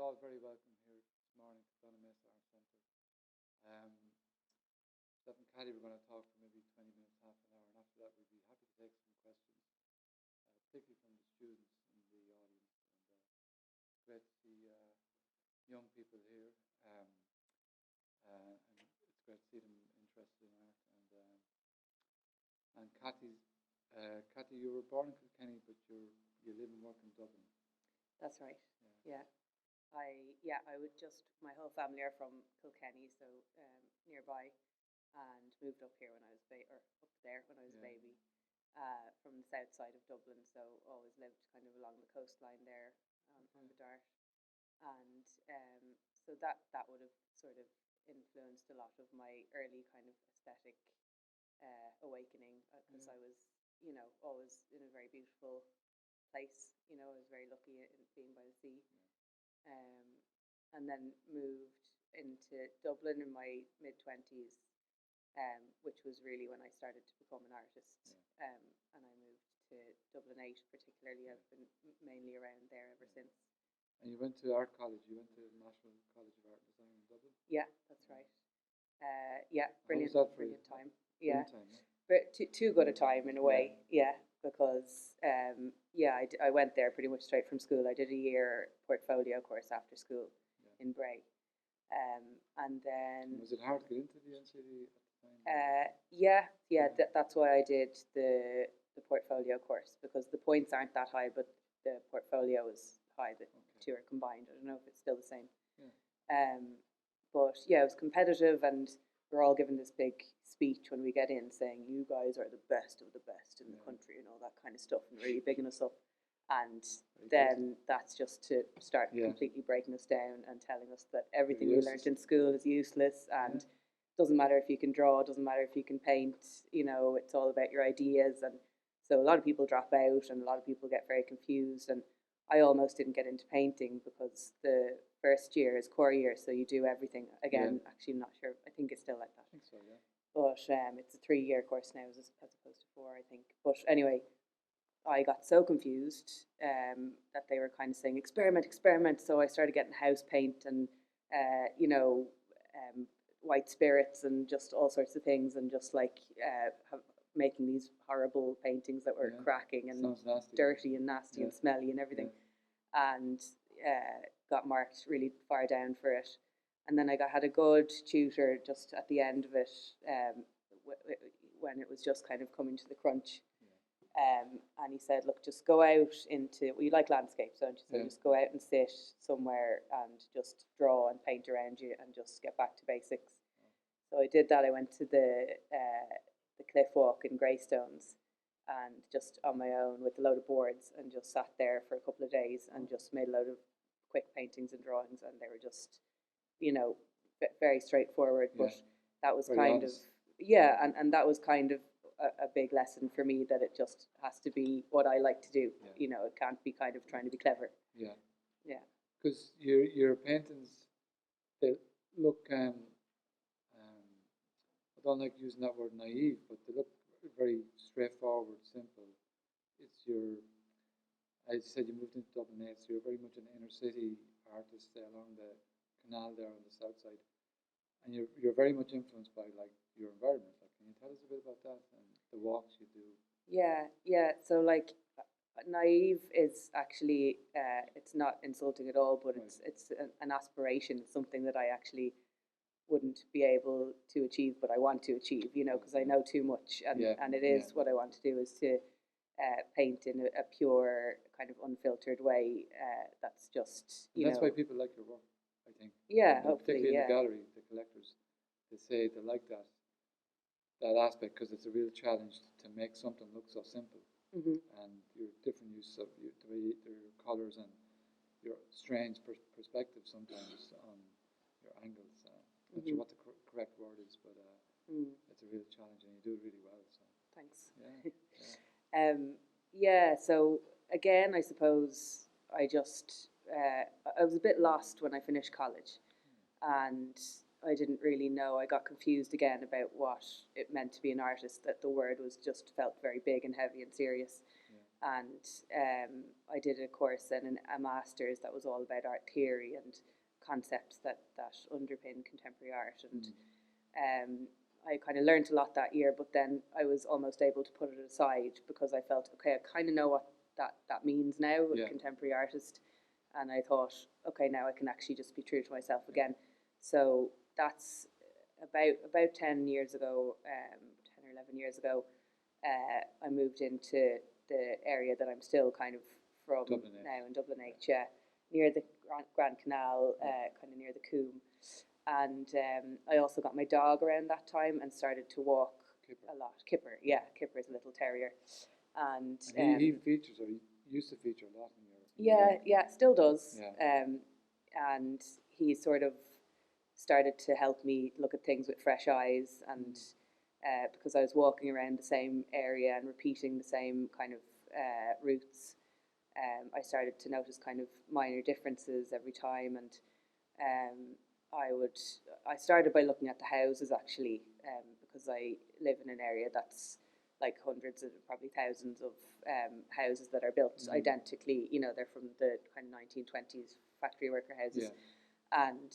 all very welcome here this morning to Dunamaise Arts Centre. Steph and Kathy, we're going to talk for maybe 20 minutes, half an hour, and after that we'd be happy to take some questions, particularly from the students in the audience. And it's great to see young people here, and it's great to see them interested in art. And Kathy, you were born in Kilkenny, but you live and work in Dublin. That's right. Yeah. I would my whole family are from Kilkenny, so nearby, and moved up here when I was up there when I was a baby, from the south side of Dublin. So always lived kind of along the coastline there, on the Dart, and so that would have sort of influenced a lot of my early kind of aesthetic awakening, because I was, always in a very beautiful place. I was very lucky in being by the sea. And then moved into Dublin in my mid-20s, which was really when I started to become an artist. And I moved to Dublin 8 particularly. I've been mainly around there ever since. And you went to art college. You went to the National College of Art and Design in Dublin? Yeah, that's right. Brilliant time. Brilliant time, yeah. But too good a time in a way, because I went there pretty much straight from school. I did a year portfolio course after school in Bray, and then was it hard to get into the NCD at the time? That's why I did the portfolio course, because the points aren't that high, but the portfolio is high. The two are combined. I don't know if it's still the same. But it was competitive, and we're all given this big speech when we get in saying you guys are the best of the best in the country and all that kind of stuff, and really bigging us up. And then that's just to start completely breaking us down and telling us that everything we learned in school is useless, and doesn't matter if you can draw, doesn't matter if you can paint, it's all about your ideas. And so a lot of people drop out, and a lot of people get very confused. And I almost didn't get into painting because the first year is core year, so you do everything. Again, actually I'm not sure, I think it's still like that. I think so, yeah. But it's a 3-year course now as opposed to 4, I think. But anyway, I got so confused that they were kind of saying experiment. So I started getting house paint and white spirits and just all sorts of things, and just making these horrible paintings that were cracking and dirty and nasty and smelly and everything, and got marked really far down for it. And then I had a good tutor just at the end of it, when it was just kind of coming to the crunch. And he said, look, just go out into, you like landscapes, don't you? So just go out and sit somewhere and just draw and paint around you and just get back to basics. So I did that. I went to the cliff walk in Greystones, and just on my own with a load of boards, and just sat there for a couple of days and just made a load of quick paintings and drawings, and they were just, very straightforward. But that was very kind honest. And that was kind of a big lesson for me, that it just has to be what I like to do. It can't be kind of trying to be clever. Because your paintings, they look, I don't like using that word naive, but they look very straightforward, simple. It's as you said, you moved into Dublin 8, so you're very much an inner city artist along the canal there on the south side, and you're very much influenced by your environment. Can you tell us a bit about that and the walks you do? So naive is actually it's not insulting at all, but it's an aspiration. It's something that I actually wouldn't be able to achieve, but I want to achieve, because I know too much, and it is what I want to do, is to paint in a pure kind of unfiltered way. That's just that's why people like your work, I think. Hopefully, particularly in the gallery, the collectors, they say they like that aspect, because it's a real challenge to make something look so simple. And your different use of your colours and your strange perspective sometimes on your angles. Not sure what the correct word is, but it's a real challenge, and you do it really well. So thanks. So again, I suppose I was a bit lost when I finished college, and I didn't really know. I got confused again about what it meant to be an artist, that the word was just felt very big and heavy and serious. and I did a course and a master's that was all about art theory and concepts that underpin contemporary art, and I kind of learned a lot that year, but then I was almost able to put it aside because I felt, okay, I kind of know what that means now, a contemporary artist, and I thought, okay, now I can actually just be true to myself again. So that's about 10 years ago, 10 or 11 years ago, I moved into the area that I'm still kind of from now in Dublin H, near the Grand Canal, kind of near the Coombe. And I also got my dog around that time and started to walk a lot. Kipper is a little terrier. And he features, or he used to feature a lot in your... Yeah, still does. Yeah. And he sort of started to help me look at things with fresh eyes, and because I was walking around the same area and repeating the same kind of routes, I started to notice kind of minor differences every time, and I started by looking at the houses actually, because I live in an area that's like hundreds of, probably thousands of houses that are built identically. You know, they're from the kind of 1920s factory worker houses, and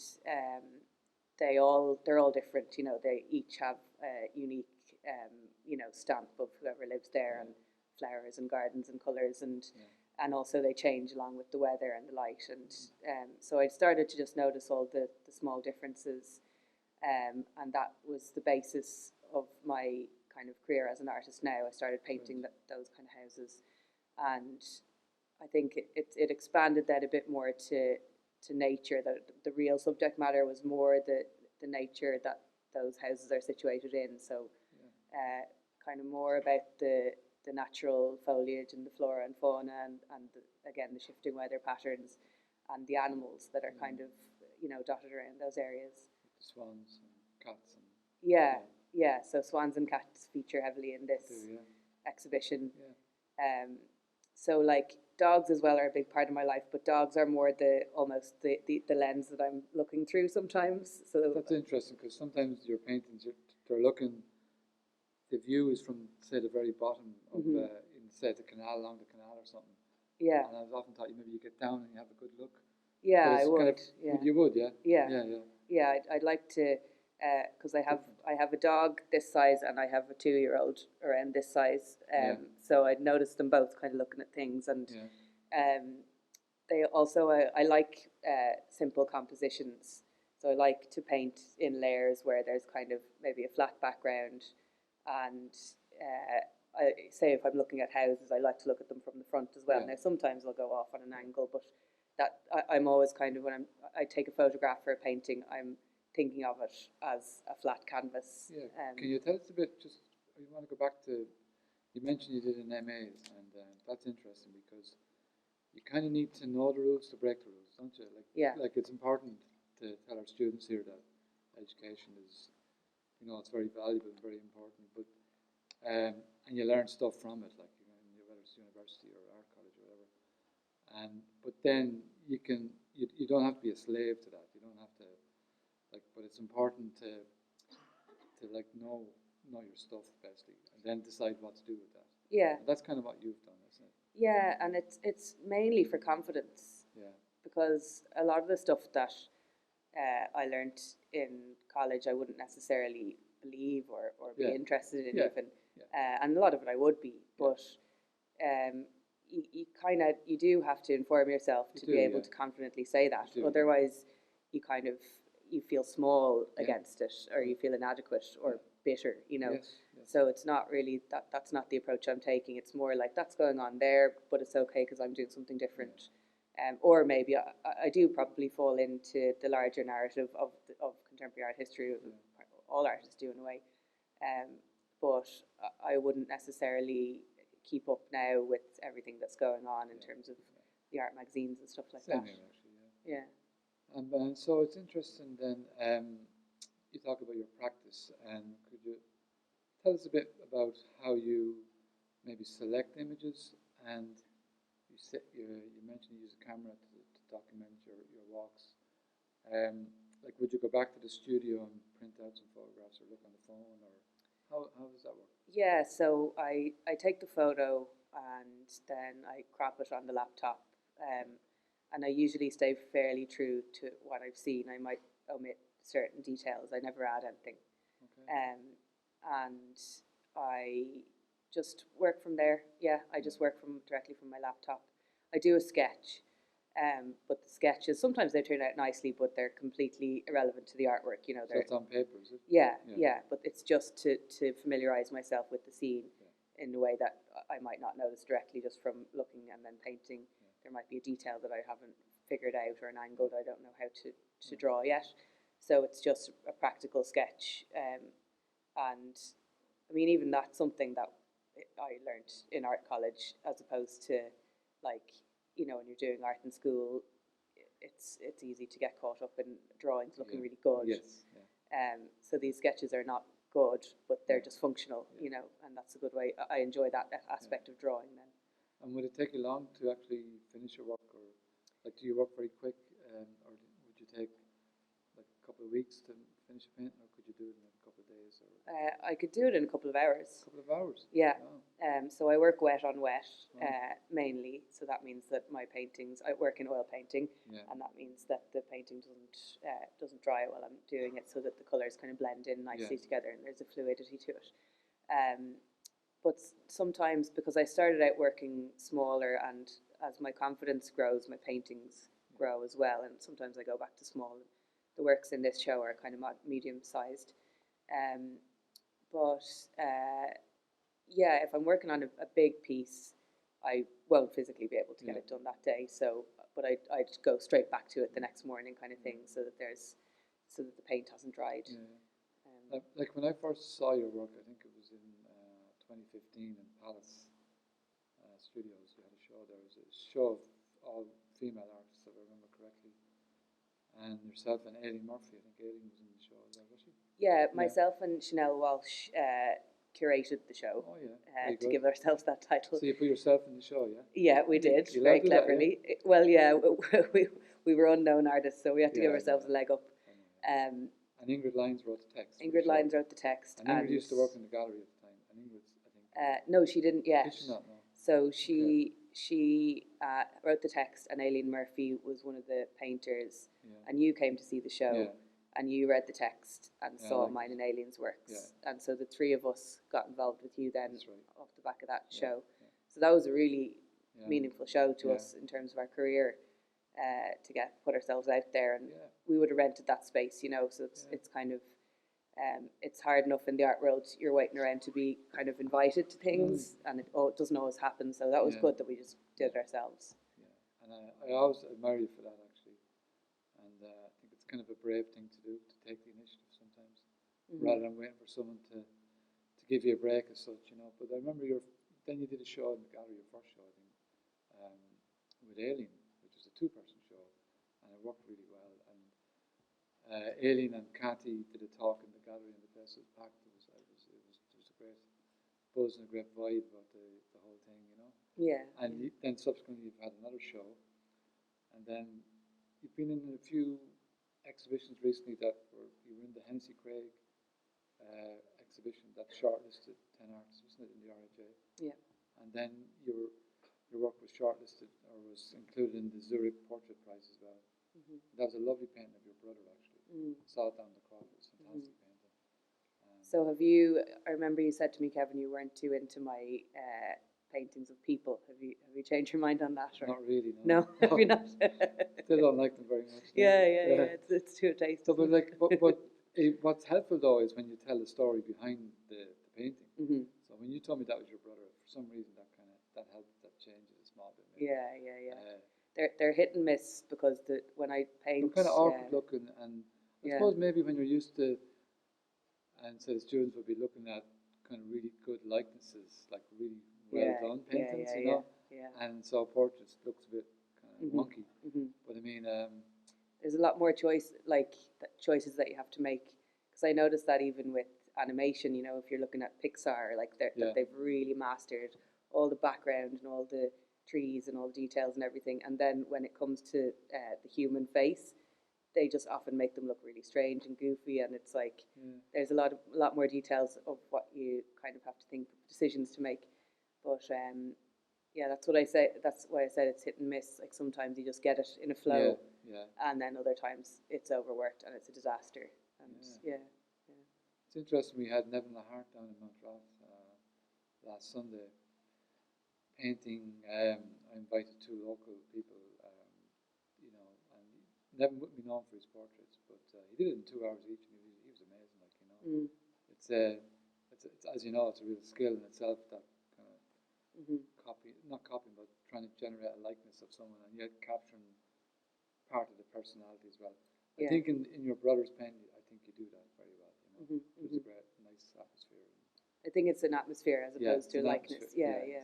they're all different. You know, they each have a unique stamp of whoever lives there, and flowers and gardens and colours, and also they change along with the weather and the light, and so I started to just notice all the small differences, and that was the basis of my kind of career as an artist now. I started painting those kind of houses, and I think it expanded that a bit more to nature. That the real subject matter was more the nature that those houses are situated in, so kind of more about the natural foliage and the flora and fauna, and again the shifting weather patterns and the animals that are kind of dotted around those areas. Swans and cats. So swans and cats feature heavily in this exhibition. So like dogs as well are a big part of my life, but dogs are more almost the lens that I'm looking through sometimes. So that's interesting, because sometimes your paintings, they're looking, the view is from, say, the very bottom of, say, the canal, along the canal or something. Yeah. And I've often thought maybe you get down and you have a good look. Yeah, I would. Kind of, you would, yeah. Yeah, I'd like to, because I have a dog this size and I have a 2-year-old around this size. So I'd noticed them both kind of looking at things, and they also, I like simple compositions. So I like to paint in layers where there's kind of maybe a flat background, and I say if I'm looking at houses, I like to look at them from the front as well. Now sometimes I'll go off on an angle, but that I'm always kind of, when I take a photograph for a painting, I'm thinking of it as a flat canvas. Can you tell us a bit, just, you want to go back to, you mentioned you did an MAs, and that's interesting because you kind of need to know the rules to break the rules, don't you? Like it's important to tell our students here that education is, it's very valuable and very important, but and you learn stuff from it, like whether it's university or art college or whatever. But then you don't have to be a slave to that. You don't have to, but it's important to know your stuff basically, and then decide what to do with that. Yeah. And that's kind of what you've done, isn't it? Yeah, and it's mainly for confidence. Yeah. Because a lot of the stuff that I learned in college, I wouldn't necessarily believe or be interested in even. And a lot of it I would be, but you do have to inform yourself to be able to confidently say that. Otherwise, you feel small against it, or you feel inadequate or bitter, So it's not really that's not the approach I'm taking. It's more like that's going on there, but it's okay because I'm doing something different. Or maybe I do probably fall into the larger narrative of contemporary art history. All artists do in a way. But I wouldn't necessarily keep up now with everything that's going on in terms of the art magazines and stuff like that. Same here, actually, And so it's interesting then, you talk about your practice, and could you tell us a bit about how you maybe select images, and you mentioned you use a camera to document your walks. Would you go back to the studio and print out some photographs or look on the phone, or How does that work? Yeah, so I take the photo and then I crop it on the laptop. And I usually stay fairly true to what I've seen. I might omit certain details. I never add anything. Okay. And I just work from there. Yeah, I just work directly from my laptop. I do a sketch, but the sketches, sometimes they turn out nicely, but they're completely irrelevant to the artwork. You know, So it's on paper, is it? Yeah, but it's just to familiarise myself with the scene in a way that I might not notice directly just from looking and then painting. There might be a detail that I haven't figured out or an angle that I don't know how to draw yet. So it's just a practical sketch. And I mean, even that's something that I learned in art college, as opposed to, like, you know, when you're doing art in school, it's easy to get caught up in drawings looking really good. Yes. Yeah. So these sketches are not good, but they're just functional, you know, and that's a good way. I enjoy that aspect of drawing then. And would it take you long to actually finish your work, or like do you work very quick, or would you take like a couple of weeks to finish a painting, or could you do it in a couple of days? Or I could do it in a couple of hours. a couple of hours? Yeah. Wow. So I work wet on wet mainly. So that means that my paintings, I work in oil painting, and that means that the painting doesn't dry while I'm doing it, so that the colours kind of blend in nicely together, and there's a fluidity to it. But sometimes, because I started out working smaller, and as my confidence grows, my paintings grow as well, and sometimes I go back to small. The works in this show are kind of medium-sized. If I'm working on a big piece, I won't physically be able to get it done that day. So, but I'd go straight back to it the next morning, kind of thing, so that the paint hasn't dried. Like when I first saw your work, I think it was in 2015 in Palace Studios. You had a show. There was a show of all female artists, if I remember correctly, and yourself and Aileen Murphy. I think Aileen was in the show. Was she? Yeah, myself and Chanel Walsh curated the show. Oh yeah, to give ourselves that title. So you put yourself in the show, yeah? Yeah, we did, very cleverly. That, yeah? Well, yeah, we were unknown artists, so we had to give ourselves a leg up. And Ingrid Lyons wrote the text. Ingrid Lyons wrote the text. And Ingrid used to work in the gallery at the time. And Ingrid's, I think. No, she didn't yet. Did she not? No. So she wrote the text, and Aileen Murphy was one of the painters. And you came to see the show, and you read the text and saw mine and Aileen's works. And so the three of us got involved with you then off the back of that show. So that was a really meaningful show to us in terms of our career, to put ourselves out there. And we would have rented that space, you know, so it's kind of, it's hard enough in the art world. You're waiting around to be kind of invited to things, and it doesn't always happen. So that was good that we just did it ourselves. Yeah, and I always admire you for that, actually. And I think it's kind of a brave thing to do, to take the initiative sometimes, rather than waiting for someone to give you a break as such, you know. But I remember then you did a show in the gallery, your first show, I think, with Aileen, which was a two-person show, and it worked really well. And Aileen and Kathy did a talk in the gallery, and the place was packed. There was a great buzz and a great vibe about the whole thing, you know. Yeah. And then subsequently you've had another show, and then you've been in a few exhibitions recently you were in the Hennessy Craig exhibition that shortlisted 10 artists, wasn't it, in the RHA? Yeah. And then your work was shortlisted, or was included in the Zurich Portrait Prize as well. That was a lovely painting of your brother, actually. Saw it down the crowd. It was a fantastic painting. So I remember you said to me, Kevin, you weren't too into my paintings of people. Have you changed your mind on that? Or? Not really, no. No, have you not? Still don't like them very much. Yeah. It's too tasty. So, but what's helpful though is when you tell the story behind the painting. So when you told me that was your brother, for some reason that helped, that changes a small bit. Maybe. Yeah. They're hit and miss, because when I paint, they're kind of awkward looking, and I suppose maybe when you're used to, and so the students would be looking at kind of really good likenesses, like really well done paintings, you know. And so portraits looks a bit kind of wonky. But I mean, there's a lot more choices that you have to make, because I noticed that even with animation, you know, if you're looking at Pixar, like that they've really mastered all the background and all the trees and all the details and everything. And then when it comes to the human face, they just often make them look really strange and goofy, and it's like there's a lot more details of what you kind of have to think, decisions to make. But yeah, that's what I say. That's why I said it's hit and miss. Like sometimes you just get it in a flow, and then other times it's overworked and it's a disaster. And It's interesting. We had Nevin Lahart down in Montreal last Sunday painting. I invited 2 local people. And Nevin wouldn't be known for his portraits, but he did it in 2 hours each, and he was amazing. It's as you know, it's a real skill in itself, that kind of not copying, but trying to generate a likeness of someone, and yet capturing part of the personality as well. I think in your brother's painting, I think you do that very well. There's a great, nice atmosphere. I think it's an atmosphere as opposed to a likeness. Exactly.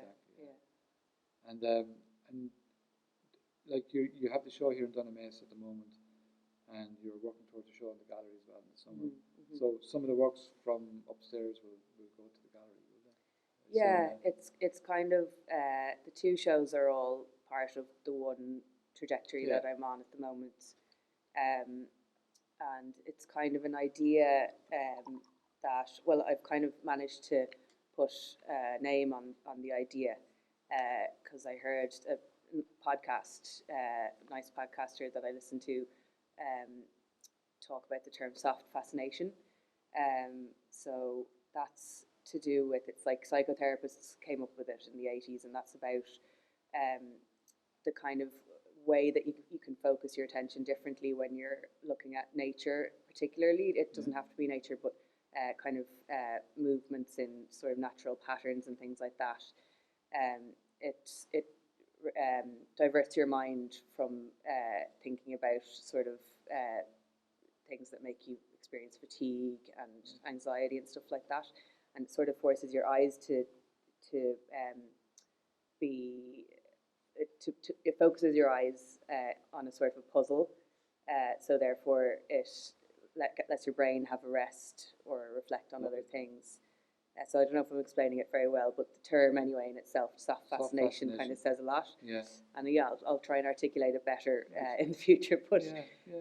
And like you have the show here in Dunamaise at the moment, and you're working towards a show in the gallery as well in the summer. So some of the works from upstairs will go to the gallery, will they? It's kind of the 2 shows are all part of the one trajectory that I'm on at the moment, and it's kind of an idea that, well, I've kind of managed to put a name on the idea because I heard a podcast, a nice podcaster that I listen to, talk about the term soft fascination. So that's to do with, it's like psychotherapists came up with it in the 80s, and that's about the kind of way that you can focus your attention differently when you're looking at nature, particularly. It doesn't have to be nature, but kind of movements in sort of natural patterns and things like that. It diverts your mind from thinking about sort of things that make you experience fatigue and anxiety and stuff like that, and it sort of forces your eyes to it focuses your eyes on a sort of a puzzle, so therefore it lets your brain have a rest or reflect on other things. So I don't know if I'm explaining it very well, but the term anyway in itself, soft fascination, kind of says a lot. And I'll try and articulate it better in the future. But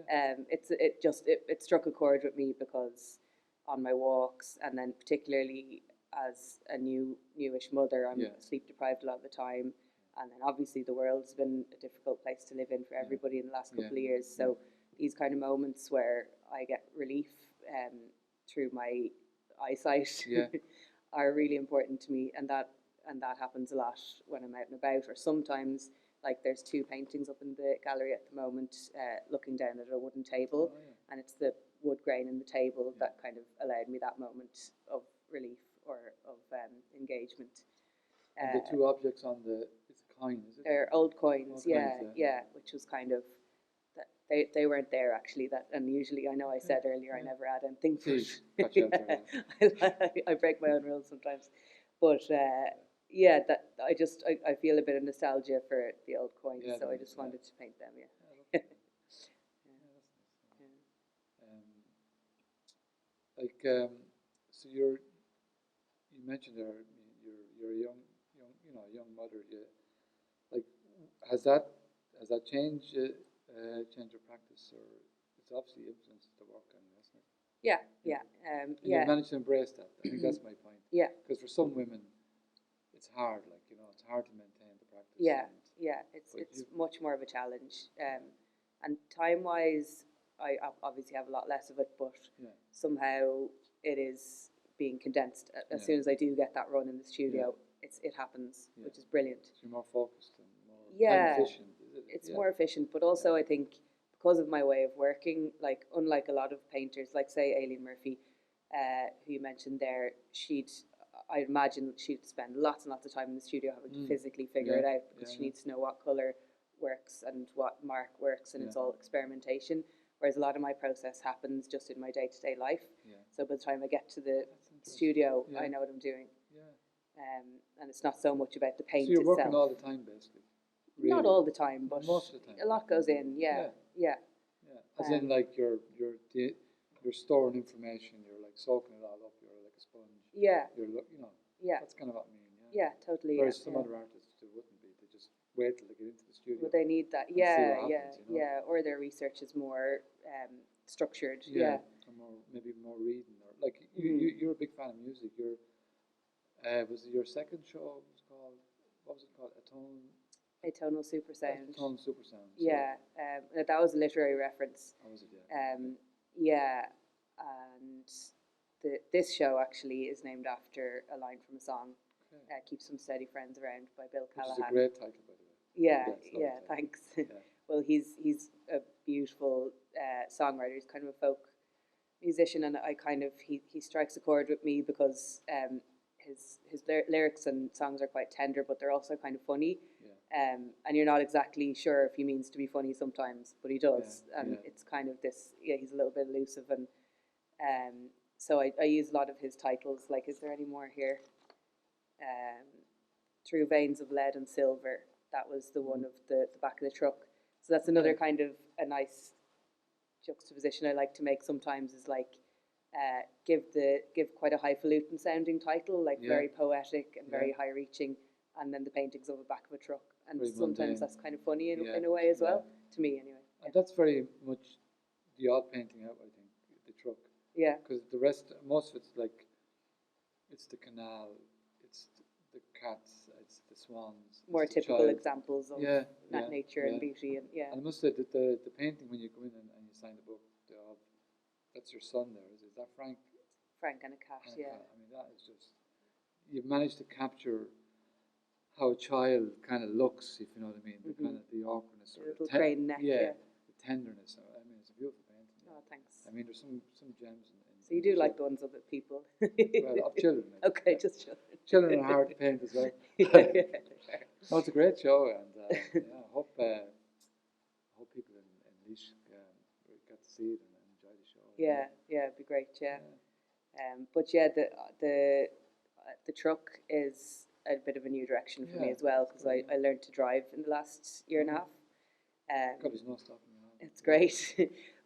it struck a chord with me because on my walks, and then particularly as a newish mother, I'm sleep deprived a lot of the time. And then obviously the world's been a difficult place to live in for everybody in the last couple of years. So these kind of moments where I get relief through my eyesight are really important to me, and that happens a lot when I'm out and about. Or sometimes, like there's 2 paintings up in the gallery at the moment, looking down at a wooden table, and it's the wood grain in the table that kind of allowed me that moment of relief or of engagement. And the 2 objects on it's a coin, is it? They're old coins, which was kind of, they weren't there actually. And usually, I know I said earlier I never add anything. I break my own rules sometimes, but that I feel a bit of nostalgia for the old coins, so I just wanted to paint them. So you mentioned there you're a young mother. Like, has that changed your practice, or it's obviously influenced the work, hasn't it? You managed to embrace that. I think that's my point. Because for some women, it's hard. It's hard to maintain the practice. It's much more of a challenge. And time-wise, I obviously have a lot less of it, but somehow it is being condensed. As soon as I do get that run in the studio, it happens, which is brilliant. So you're more focused and more efficient, is it? It's more efficient, but also I think because of my way of working, like unlike a lot of painters, like say Aileen Murphy, who you mentioned there, I imagine she'd spend lots and lots of time in the studio having to physically figure it out, because she needs to know what colour works and what mark works, and it's all experimentation. Whereas a lot of my process happens just in my day-to-day life. So by the time I get to the studio, I know what I'm doing. And it's not so much about the paint itself. So you're working all the time, basically? Really? Not all the time, but most of the time. A lot goes in, As in, like, you're storing information, you're like soaking it all up, you're like a sponge. You're, that's kind of what I mean. Totally. Whereas some other artists wouldn't be. They just wait till they get into the studio. Well, they need that. and see Yeah, what yeah, happens, you know? yeah. Or their research is more structured. Yeah, or maybe more reading, or like you're a big fan of music. Was it your second show? Was called, what was it called? Atonal supersound. Atonal supersound. Yeah, that was a literary reference. How was it? Yeah. Yeah, and this show actually is named after a line from a song. Okay. Keep Some Steady Friends Around by Bill Callahan. Which is a great title, by the way. Yeah, thanks. Yeah. Well, he's a beautiful songwriter. He's kind of a folk musician, and I kind of he strikes a chord with me because his lyrics and songs are quite tender, but they're also kind of funny. Yeah. And you're not exactly sure if he means to be funny sometimes, but he does, and it's kind of this. Yeah, he's a little bit elusive, and so I use a lot of his titles. Like, is there any more here? Through Veins of Lead and Silver. That was the one of the back of the truck. So that's another kind of a nice juxtaposition I like to make sometimes, is like give quite a highfalutin sounding title, like very poetic and very high reaching, and then the paintings of the back of a truck. And very sometimes mundane. That's kind of funny in a way as well, to me anyway. And that's very much the odd painting out, I think, the truck. Yeah. Because the rest, most of it's like, it's the canal, it's the cats, it's the swans. More typical examples of nature and beauty. And I must say that the painting, when you go in and you sign the book, that's your son there, is that Frank? Frank and a cat, I mean, that is just, you've managed to capture how a child kind of looks, if you know what I mean, the kind of the awkwardness, or the little crane neck, the tenderness. I mean, it's a beautiful painting. Oh, thanks. I mean, there's some gems in so you do like the ones of the people? Well, of children. Okay, just children. Children are hard to paint as well. No, it's a great show, and I hope people in Laois get to see it and enjoy the show. Yeah, it'd be great. Yeah. But yeah, the truck is a bit of a new direction for me as well, because I learned to drive in the last year and a half. God, there's no stopping now. It's great,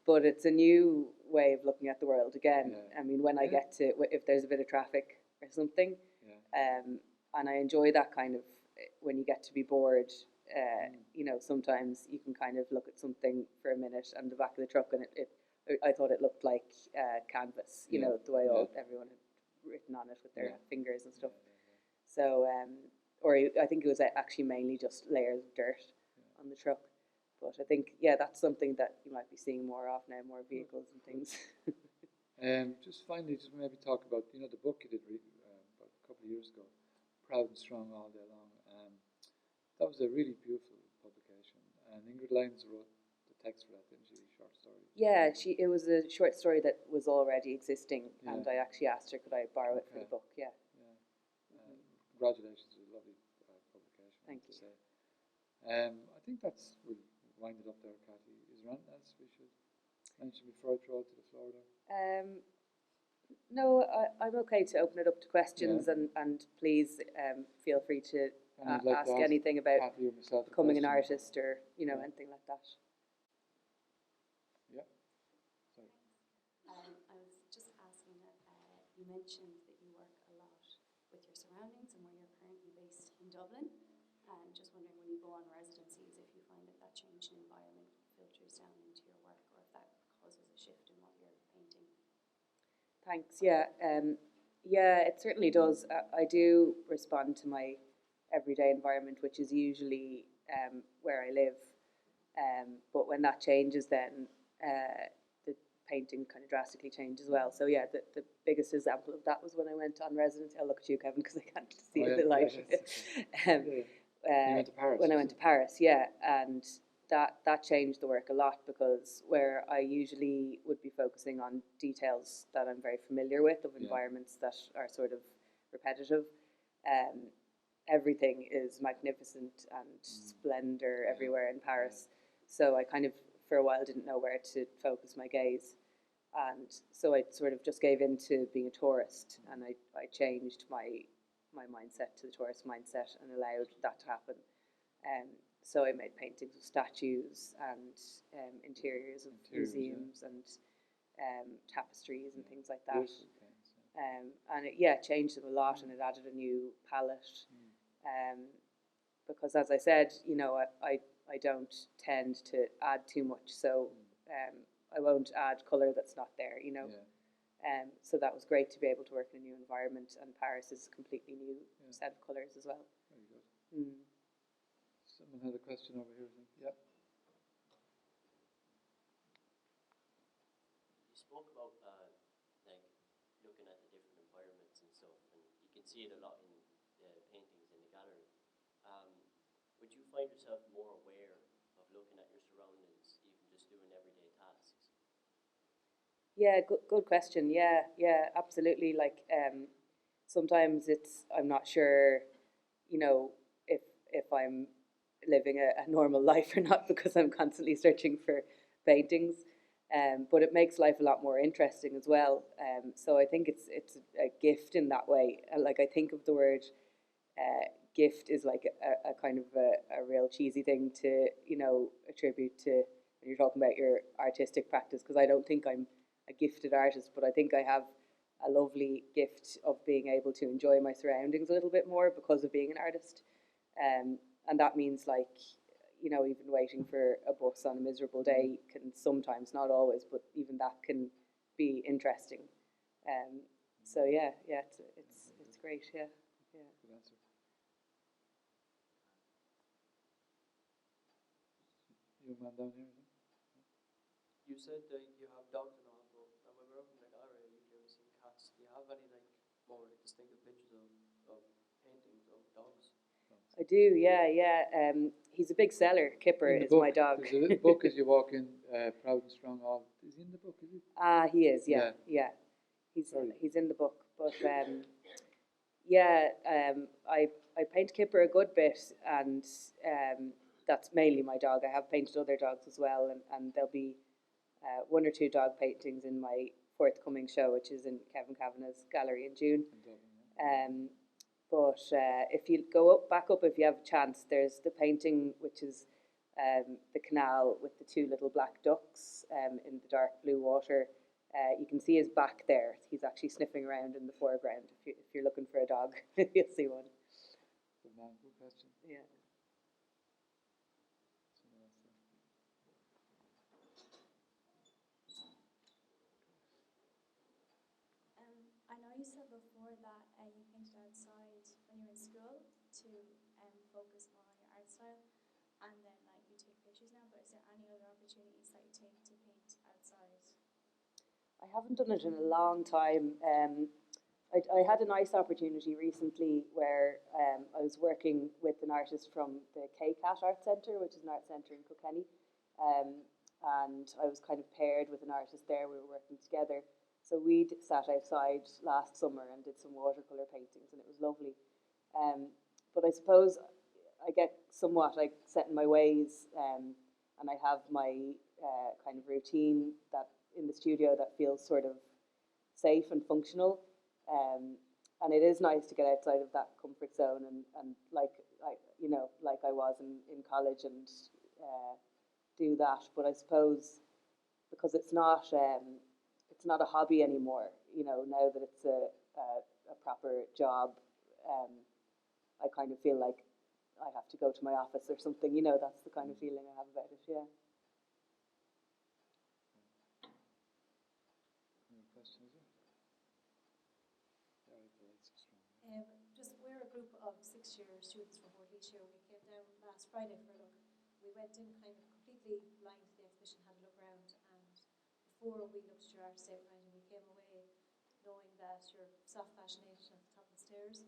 but it's a new way of looking at the world again. I mean, when I get to, if there's a bit of traffic or something, and I enjoy that kind of, when you get to be bored, you know, sometimes you can kind of look at something for a minute and the back of the truck, and I thought it looked like canvas, you know, the way everyone had written on it with their fingers and stuff. So, or I think it was actually mainly just layers of dirt on the truck. But I think, that's something that you might be seeing more of now, more vehicles and things. Just finally, just maybe talk about, you know, the book you did about a couple of years ago, Proud and Strong All Day Long. That was a really beautiful publication. And Ingrid Lyons wrote the text for that, didn't she? Short story. Yeah, it was a short story that was already existing, and I actually asked her, could I borrow it for the book? Yeah. Congratulations, it was a lovely publication. Thank you. I think we'll wind it up there, Kathy. Is there anything else we should mention before I throw it to the floor there? No, I'm okay to open it up to questions, and please feel free to ask anything about becoming an artist, or anything like that. Yeah. Sorry. I was just asking that you mentioned that you work a lot with your surroundings and where you're currently based in Dublin, and just wondering, when you go on residencies, if you find that change in environment filters down into your work, or if that causes a shift in what you're painting. Thanks. Yeah, it certainly does. I do respond to my everyday environment, which is usually where I live. But when that changes, then the painting kind of drastically changes as well. So yeah, the biggest example of that was when I went on residency. I'll look at you, Kevin, because I can't see the light. You went to Paris. When I went to Paris, and that changed the work a lot, because where I usually would be focusing on details that I'm very familiar with, of environments that are sort of repetitive, everything is magnificent and splendor everywhere in Paris. So I kind of, for a while, didn't know where to focus my gaze. And so I sort of just gave in to being a tourist, and I changed my mindset to the tourist mindset and allowed that to happen. So I made paintings of statues and interiors of museums and tapestries and things like that. And it changed them a lot, and it added a new palette. because as I said, you know, I don't tend to add too much, so I won't add colour that's not there, you know. So that was great to be able to work in a new environment, and Paris is a completely new set of colours as well. Very good. Someone had a question over here. Yeah. You spoke about like looking at the different environments and stuff, and you can see it a lot in the paintings in the gallery. Would you find yourself more aware of looking at your surroundings, even just doing everyday tasks? Yeah, good question. Yeah, absolutely. Like, sometimes I'm not sure, you know, if I'm living a normal life or not, because I'm constantly searching for paintings. But it makes life a lot more interesting as well. So I think it's a gift in that way. Like, I think of the word gift is like a kind of a real cheesy thing to, you know, attribute to when you're talking about your artistic practice, because I don't think I'm a gifted artist, but I think I have a lovely gift of being able to enjoy my surroundings a little bit more because of being an artist. And that means, like, you know, even waiting for a bus on a miserable day can sometimes, not always, but even that can be interesting. So yeah, it's great. Yeah. Good answer. You man down here. You said that you have dogs and all, but when we're up in the gallery, I usually only see cats. Do you have any like more distinctive pictures of paintings of dogs? I do, yeah. He's a big seller. Kipper is my dog. There's a little book as you walk in, Proud and Strong. All is he in the book? Is he? He is. Yeah. He's in the book. But I paint Kipper a good bit, and that's mainly my dog. I have painted other dogs as well, and there'll be one or two dog paintings in my forthcoming show, which is in Kevin Kavanagh's gallery in June. But if you go back up, if you have a chance, there's the painting which is the canal with the two little black ducks in the dark blue water. You can see his back there. He's actually sniffing around in the foreground. If you're looking for a dog, you'll see one. Good man, good question. Yeah. I know you said before that you painted outside when you were in school to focus more on your art style, and then like you take pictures now, but is there any other opportunities that you take to paint outside? I haven't done it in a long time. I had a nice opportunity recently where I was working with an artist from the KCAT Arts Centre, which is an art centre in Kilkenny, and I was kind of paired with an artist there. We were working together. So we sat outside last summer and did some watercolour paintings, and it was lovely. But I suppose I get somewhat like set in my ways, and I have my kind of routine that in the studio that feels sort of safe and functional. And it is nice to get outside of that comfort zone and like I was in college and do that. But I suppose because it's not a hobby anymore, you know, now that it's a proper job, I kind of feel like I have to go to my office or something, you know. That's the kind of feeling I have about it. Yeah. Any questions? Just we're a group of 6-year students from Portlaoise. We came down last Friday for a look. We went in kind of completely blind to the exhibition, had a look around, and before we looked at your art state behind you, we came away knowing that you're soft fascinated at the top of the stairs.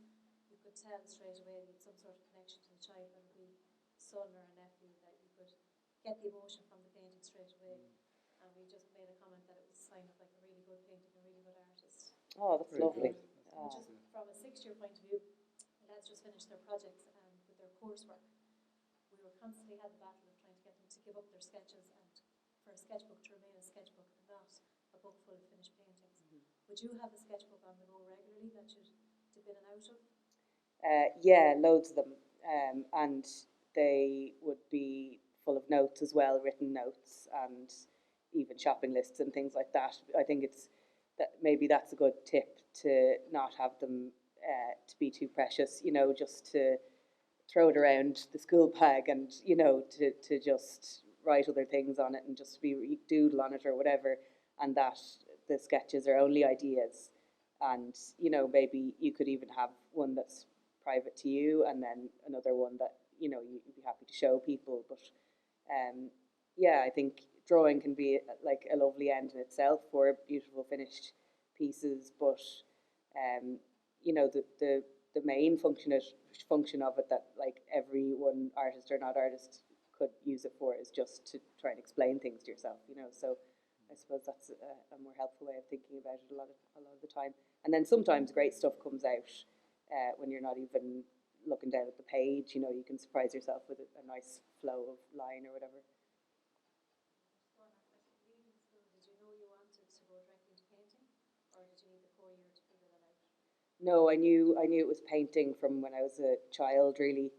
You could tell straight away that you had some sort of connection to the child, whether it be son or a nephew, that you could get the emotion from the painting straight away. And we just made a comment that it was a sign of like a really good painting, a really good artist. Oh, that's lovely. Just from a 6-year point of view, the lads just finished their projects and with their coursework, we were constantly had the battle of trying to get them to give up their sketches and for a sketchbook to remain a sketchbook and not a book full of finished paintings. Would you have a sketchbook on the go regularly that you'd dip in and out of? Yeah, loads of them, and they would be full of notes as well, written notes, and even shopping lists and things like that. I think maybe that's a good tip, to not have them to be too precious, you know, just to throw it around the school bag and, you know, to just write other things on it and just be doodle on it or whatever, and that the sketches are only ideas. And, you know, maybe you could even have one that's private to you and then another one that, you know, you'd be happy to show people. But yeah, I think drawing can be like a lovely end in itself for beautiful finished pieces, but you know, the main function of it that like everyone, artist or not artist, could use it for is just to try and explain things to yourself, you know. So I suppose that's a more helpful way of thinking about it a lot of the time. And then sometimes great stuff comes out when you're not even looking down at the page. You know, you can surprise yourself with a nice flow of line or whatever. Did you know you wanted to go directly into painting, or did you need the 4 year to figure that out? No, I knew it was painting from when I was a child, really.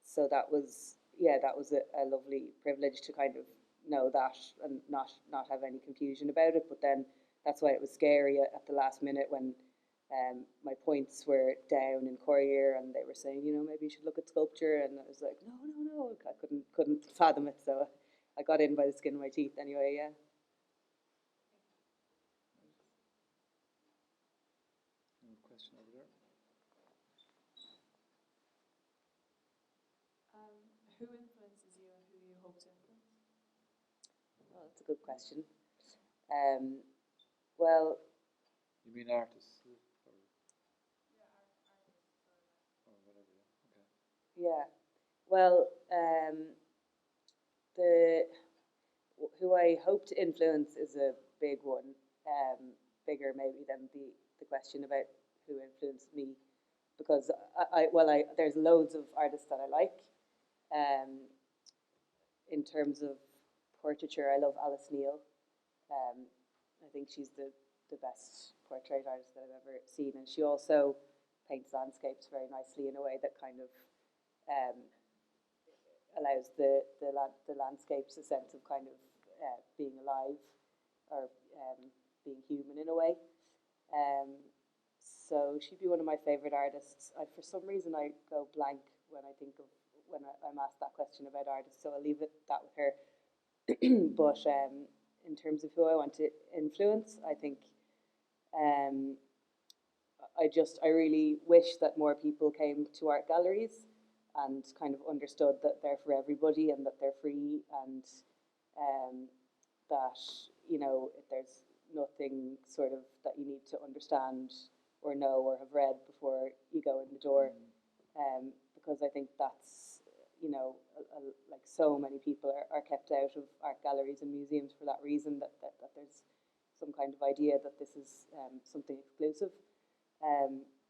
So that was a lovely privilege to kind of know that and not have any confusion about it. But then that's why it was scary at the last minute when my points were down in core year and they were saying, you know, maybe you should look at sculpture, and I was like, no, I couldn't fathom it. So I got in by the skin of my teeth anyway. Yeah. Question over there. Who influences you and who you hope to influence? Oh, that's a good question. Well, You mean artists? Or whatever, yeah. Okay. yeah. Well, the who I hope to influence is a big one, bigger maybe than the question about who influenced me, because there's loads of artists that I like. In terms of portraiture, I love Alice Neal. I think she's the best portrait artist that I've ever seen, and she also paints landscapes very nicely in a way that kind of um, allows the landscapes a sense of kind of being alive or being human in a way. So she'd be one of my favorite artists. For some reason, I go blank when I think of when I'm asked that question about artists, so I'll leave that with her. But in terms of who I want to influence, I think um, I really wish that more people came to art galleries and kind of understood that they're for everybody and that they're free, and that, you know, there's nothing sort of that you need to understand or know or have read before you go in the door. Because I think that's, you know, like so many people are kept out of art galleries and museums for that reason, that there's some kind of idea that this is something exclusive.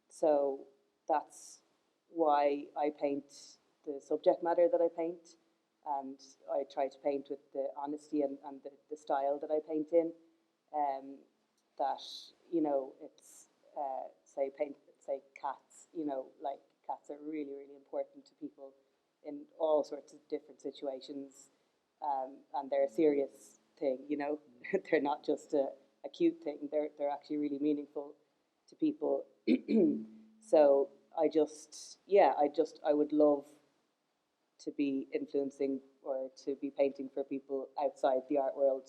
So that's why I paint the subject matter that I paint, and I try to paint with the honesty and the style that I paint in. That, you know, it's say cats, you know, like cats are really, really important to people in all sorts of different situations, and they're a serious thing, you know. They're not just a cute thing, they're actually really meaningful to people. So I would love to be influencing or to be painting for people outside the art world,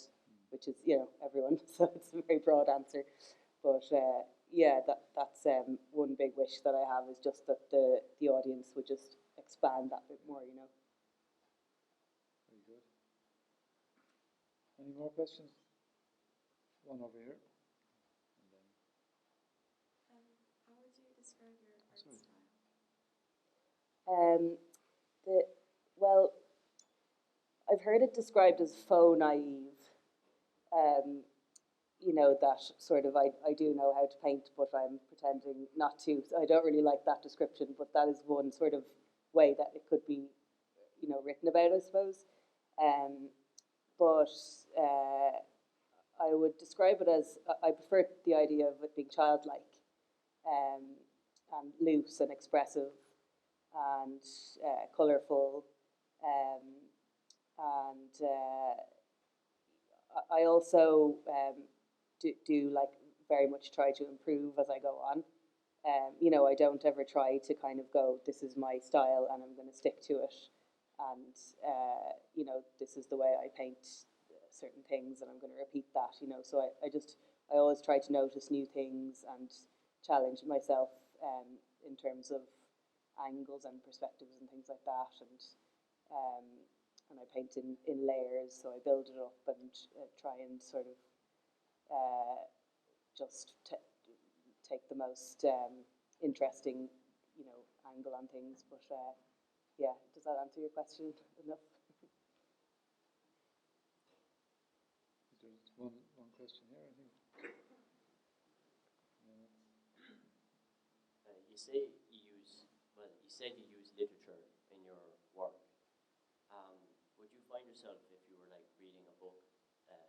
which is, you know, everyone. So it's a very broad answer, but yeah, that's one big wish that I have, is just that the audience would just expand that bit more, you know. Very good. Any more questions? One over here. How would you describe your art Sorry. style? Well, I've heard it described as faux naive. You know, that sort of, I do know how to paint, but I'm pretending not to. So I don't really like that description, but that is one sort of way that it could be, you know, written about, I suppose. But I would describe it as, I prefer the idea of it being childlike, and loose and expressive and colourful, and I also do like very much try to improve as I go on. You know, I don't ever try to kind of go, this is my style and I'm going to stick to it. And, you know, this is the way I paint certain things and I'm going to repeat that, you know. So I always try to notice new things and challenge myself in terms of angles and perspectives and things like that. And I paint in layers, so I build it up and try and sort of just take the most interesting, you know, angle on things. But yeah, does that answer your question enough? There's one question here, I think. You say you said you use literature in your work. Would you find yourself, if you were like reading a book or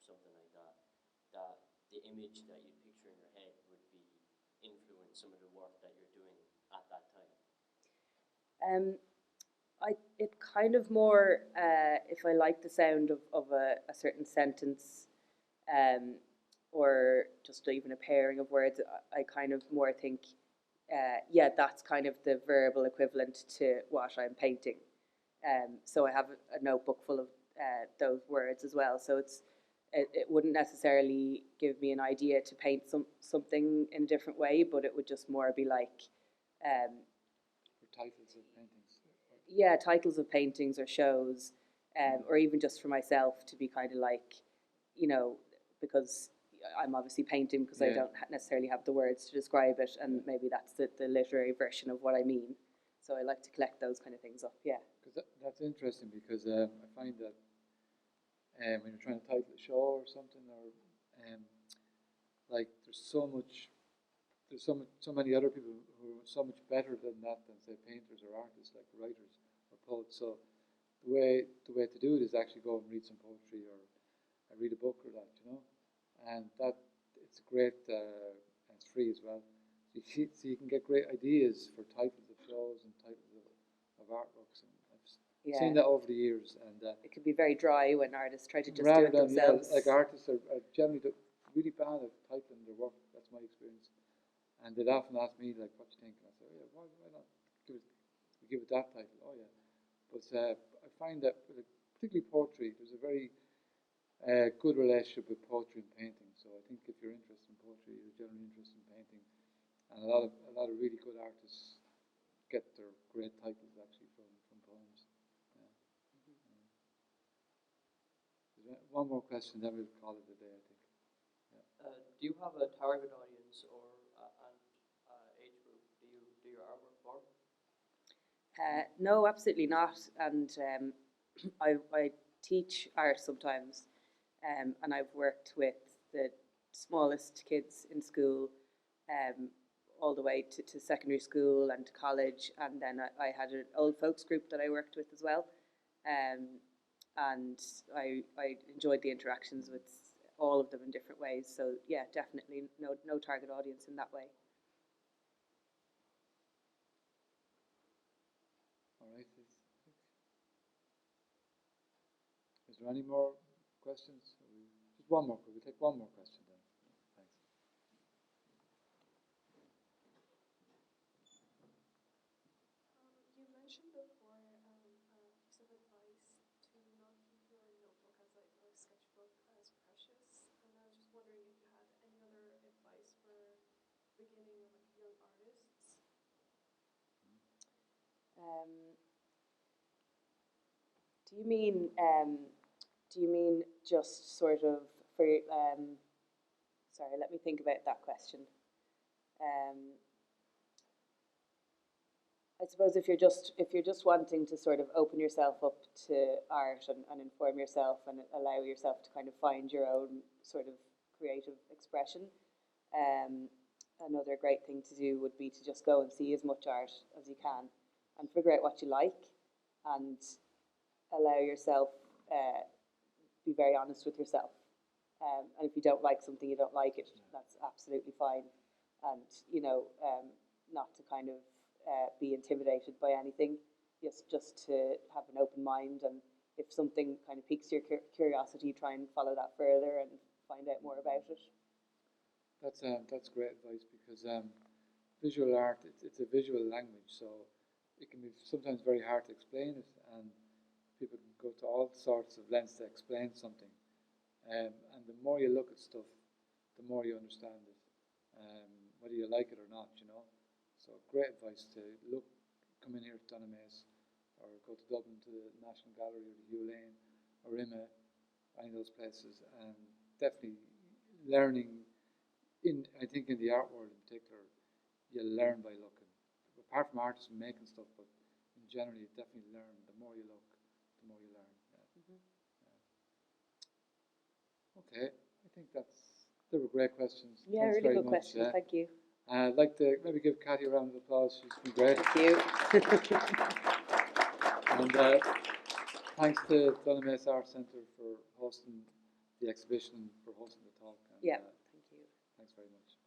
something like that, that the image that you picture in your head would be influence some of the work that you're doing at that time? It kind of more, if I like the sound of a certain sentence, or just even a pairing of words, I kind of more think, yeah, that's kind of the verbal equivalent to what I'm painting. So I have a notebook full of those words as well. So it wouldn't necessarily give me an idea to paint something in a different way, but it would just more be like Titles of paintings. Yeah, titles of paintings or shows, or even just for myself to be kind of like, you know, because I'm obviously painting because I don't necessarily have the words to describe it, and maybe that's the literary version of what I mean. So I like to collect those kind of things up, yeah. Because that's interesting, because I find that when you're trying to title a show or something, or like there's so many other people who are so much better than that, than say painters or artists, like writers or poets. So the way to do it is actually go and read some poetry or read a book or that, you know, and that it's great and it's free as well. So you can get great ideas for titles of shows and titles of artworks, and I've seen that over the years. And it can be very dry when artists try to just do it themselves. Like artists are generally really bad at titling their work. That's my experience. And they'd often ask me, like, what do you think? And I say, oh, yeah, why not give it that title? Oh, yeah. But I find that, particularly poetry, there's a very good relationship with poetry and painting. So I think if you're interested in poetry, you're generally interested in painting. And a lot of really good artists get their great titles actually from poems. Yeah. There's one more question, then we'll call it a day, I think. Yeah. Do you have a target audience or age group do your artwork for? No, absolutely not. And I teach art sometimes, and I've worked with the smallest kids in school, all the way to secondary school and to college. And then I had an old folks group that I worked with as well. And I enjoyed the interactions with all of them in different ways. So yeah, definitely no target audience in that way. All right. Is there any more questions? Just one more. We'll take one more question then. Thanks. You mentioned before a piece of advice to not keep your notebook as like or sketchbook as precious, and I was just wondering if you had any other advice for beginning or like young artists. Do you mean just sort of for sorry, let me think about that question. I suppose if you're just wanting to sort of open yourself up to art and inform yourself and allow yourself to kind of find your own sort of creative expression, another great thing to do would be to just go and see as much art as you can and figure out what you like, and allow yourself, be very honest with yourself. And if you don't like something, you don't like it, that's absolutely fine. And, you know, not to kind of be intimidated by anything, just to have an open mind. And if something kind of piques your curiosity, try and follow that further and find out more about it. That's great advice, because visual art, it's a visual language, so it can be sometimes very hard to explain it, and people can go to all sorts of lengths to explain something. And the more you look at stuff, the more you understand it, whether you like it or not, you know. So great advice to come in here to Dunamaise, or go to Dublin to the National Gallery or the Hugh Lane or IMA, any of those places, and definitely learning. I think in the art world in particular, you learn by looking. Apart from artists making stuff, but in general, you definitely learn. The more you look, the more you learn. Yeah. Okay, I think they were great questions. Yeah, Thanks really very good much, questions. yeah. Thank you. I'd like to maybe give Kathy a round of applause. She's been great. Thank you. And thanks to Dunamaise Arts Centre for hosting the exhibition, for hosting the talk. And, Yeah, thank you. Thanks very much.